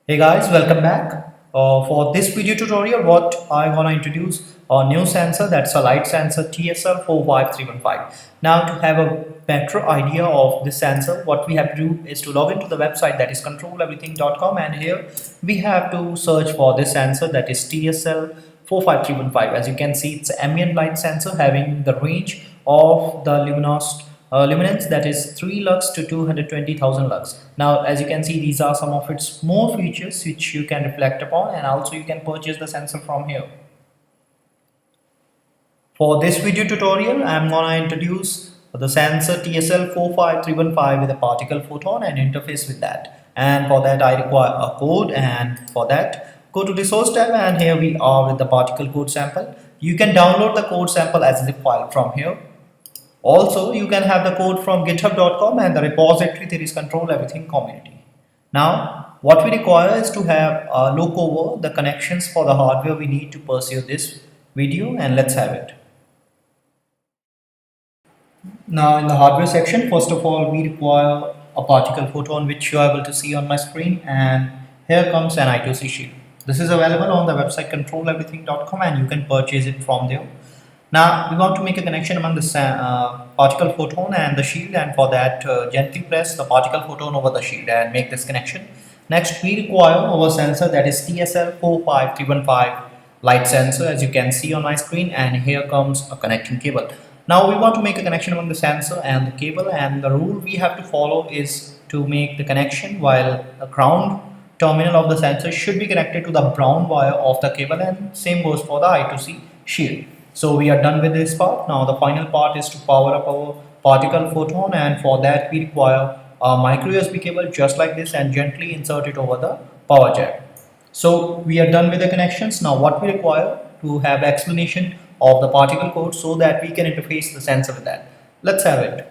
Hey guys, welcome back. For this video tutorial, what I want to introduce a new sensor, that's a light sensor TSL45315. Now to have a better idea of this sensor, what we have to do is to log into the website, that is controleverything.com, and here we have to search for this sensor, that is TSL45315. As you can see, it's an ambient light sensor having the range of the luminance, that is 3 lux to 220,000 lux. Now as you can see, these are some of its more features which you can reflect upon, and also you can purchase the sensor from here. For this video tutorial, I'm gonna introduce the sensor TSL45315 with a particle photon and interface with that. And for that I require a code, and for that go to the source tab, and here we are with the particle code sample. You can download the code sample as a zip file from here. Also, you can have the code from github.com and the repository, there is control everything community. Now, what we require is to have a look over the connections for the hardware we need to pursue this video, and let's have it. Now, in the hardware section, first of all, we require a particle photon, which you are able to see on my screen, and here comes an I2C Shield. This is available on the website controleverything.com, and you can purchase it from there. Now we want to make a connection among the particle photon and the shield, and for that gently press the particle photon over the shield and make this connection. Next we require our sensor, that is TSL45315 light sensor, as you can see on my screen, and here comes a connecting cable. Now we want to make a connection among the sensor and the cable, and the rule we have to follow is to make the connection while the ground terminal of the sensor should be connected to the brown wire of the cable, and same goes for the I2C shield. So we are done with this part. Now the final part is to power up our particle photon, and for that we require a micro USB cable just like this, and gently insert it over the power jack. So we are done with the connections. Now what we require to have explanation of the particle code so that we can interface the sensor with that. Let's have it.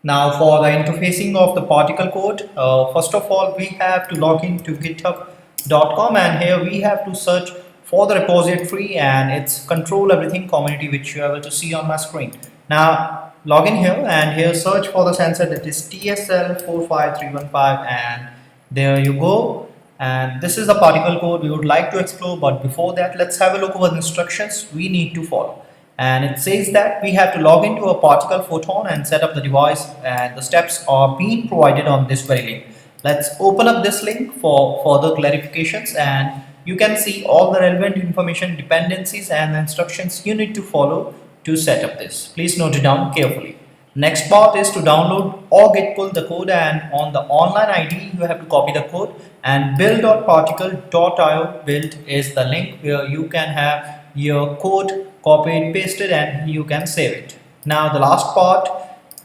Now for the interfacing of the particle code, first of all we have to log into github.com, and here we have to search for the repository and its control everything community, which you are able to see on my screen. Now log in here, and here search for the sensor, that is TSL45315, and there you go. And this is the particle code we would like to explore, but before that let's have a look over the instructions we need to follow. And it says that we have to log into a particle photon and set up the device, and the steps are being provided on this very link. Let's open up this link for further clarifications, and you can see all the relevant information, dependencies, and instructions you need to follow to set up this. Please note it down carefully. Next part is to download or get pull the code, and on the online ID you have to copy the code, and build.particle.io build is the link where you can have your code copied, pasted, and you can save it. Now the last part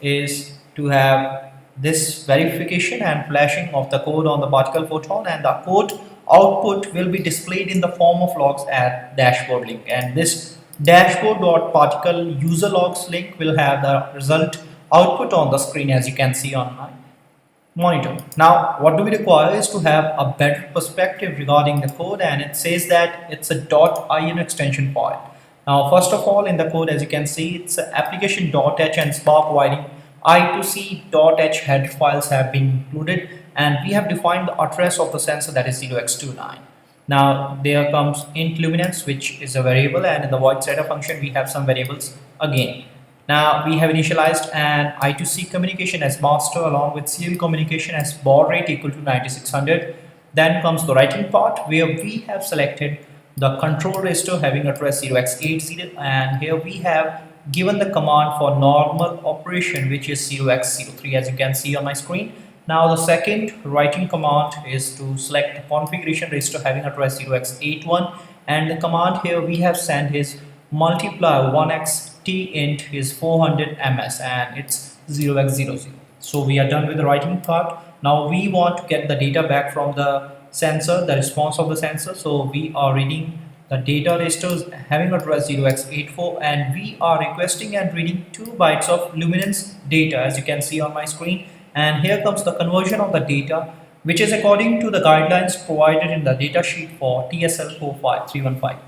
is to have this verification and flashing of the code on the particle photon, and the code output will be displayed in the form of logs at dashboard link, and this dashboard.particle user logs link will have the result output on the screen, as you can see on my monitor. Now what do we require is to have a better perspective regarding the code, and it says that it's a .in extension file. Now first of all, in the code, as you can see, it's application.h and spark providing I2C.h header files have been included, and we have defined the address of the sensor, that is 0x29. Now there comes int luminance, which is a variable, and in the void setter function we have some variables again. Now we have initialized an I2C communication as master along with serial communication as baud rate equal to 9600. Then comes the writing part, where we have selected the control register having address 0x80, and here we have given the command for normal operation, which is 0x03, as you can see on my screen. Now the second writing command is to select the configuration register having address 0x81, and the command here we have sent is multiply 1xt int is 400 ms, and it's 0x00. So we are done with the writing part. Now we want to get the data back from the sensor, the response of the sensor. So we are reading the data registers having address 0x84, and we are requesting and reading 2 bytes of luminance data, as you can see on my screen. And here comes the conversion of the data, which is according to the guidelines provided in the data sheet for TSL45315.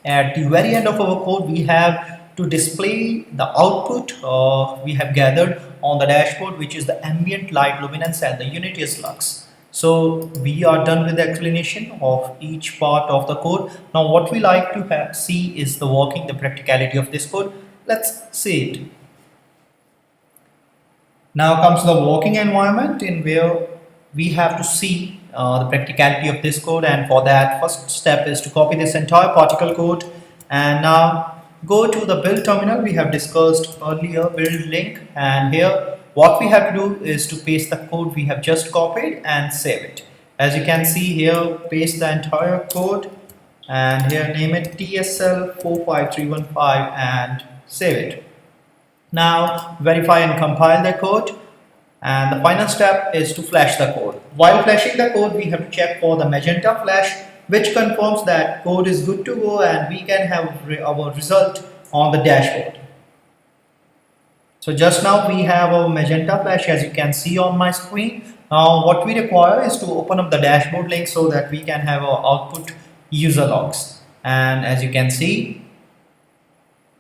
At the very end of our code, we have to display the output we have gathered on the dashboard, which is the ambient light luminance, and the unit is lux. So we are done with the explanation of each part of the code. Now what we like to see is the working, the practicality of this code. Let's see it. Now comes the working environment, in where we have to see the practicality of this code, and for that first step is to copy this entire particle code and now go to the build terminal. We have discussed earlier build link, and here what we have to do is to paste the code we have just copied and save it. As you can see here, paste the entire code and here name it TSL45315 and save it. Now verify and compile the code, and the final step is to flash the code. While flashing the code, we have to check for the magenta flash, which confirms that code is good to go and we can have our result on the dashboard. So just now we have our magenta flash, as you can see on my screen. Now what we require is to open up the dashboard link so that we can have our output user logs. And as you can see,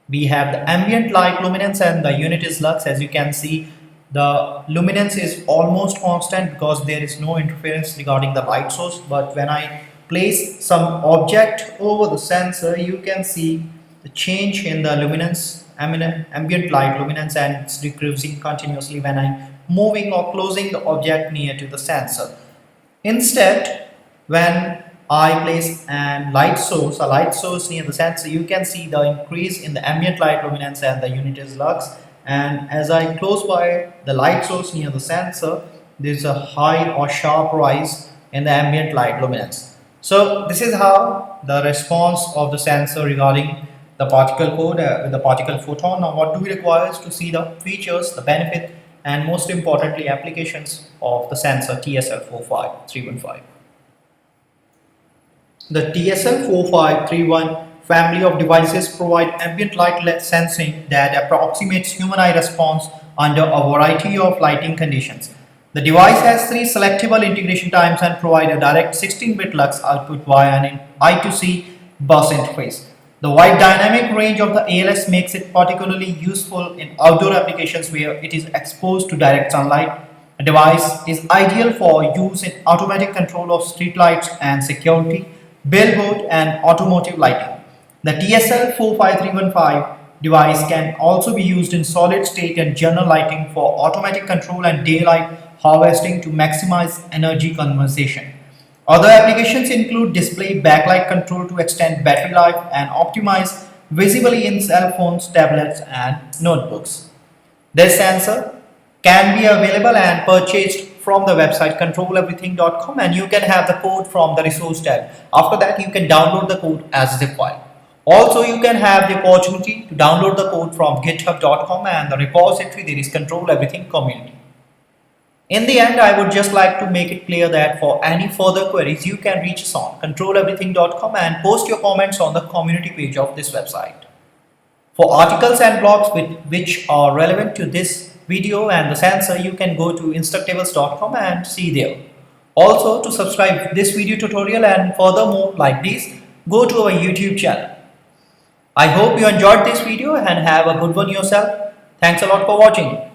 we have the ambient light luminance and the unit is lux. As you can see, the luminance is almost constant because there is no interference regarding the light source. But when I place some object over the sensor, you can see the change in the luminance, ambient light luminance, and it's decreasing continuously when I'm moving or closing the object near to the sensor. Instead, when I place a light source near the sensor, you can see the increase in the ambient light luminance and the unit is lux. And as I close by the light source near the sensor, there is a high or sharp rise in the ambient light luminance. So this is how the response of the sensor regarding the particle code with the particle photon. Now what do we require is to see the features, the benefit, and most importantly applications of the sensor TSL45315. The TSL4531 family of devices provide ambient light sensing that approximates human eye response under a variety of lighting conditions. The device has 3 selectable integration times and provide a direct 16-bit lux output via an I2C bus interface. The wide dynamic range of the ALS makes it particularly useful in outdoor applications where it is exposed to direct sunlight. The device is ideal for use in automatic control of street lights and security, billboard, and automotive lighting. The TSL45315 device can also be used in solid state and general lighting for automatic control and daylight harvesting to maximize energy conservation. Other applications include display backlight control to extend battery life and optimize visibly in cell phones, tablets, and notebooks. This sensor can be available and purchased from the website controleverything.com, and you can have the code from the resource tab. After that, you can download the code as zip file. Also, you can have the opportunity to download the code from github.com and the repository there is Control Everything community. In the end, I would just like to make it clear that for any further queries, you can reach us on controleverything.com and post your comments on the community page of this website. For articles and blogs which are relevant to this video and the sensor, you can go to instructables.com and see there. Also, to subscribe to this video tutorial and furthermore like this, go to our YouTube channel. I hope you enjoyed this video and have a good one yourself. Thanks a lot for watching.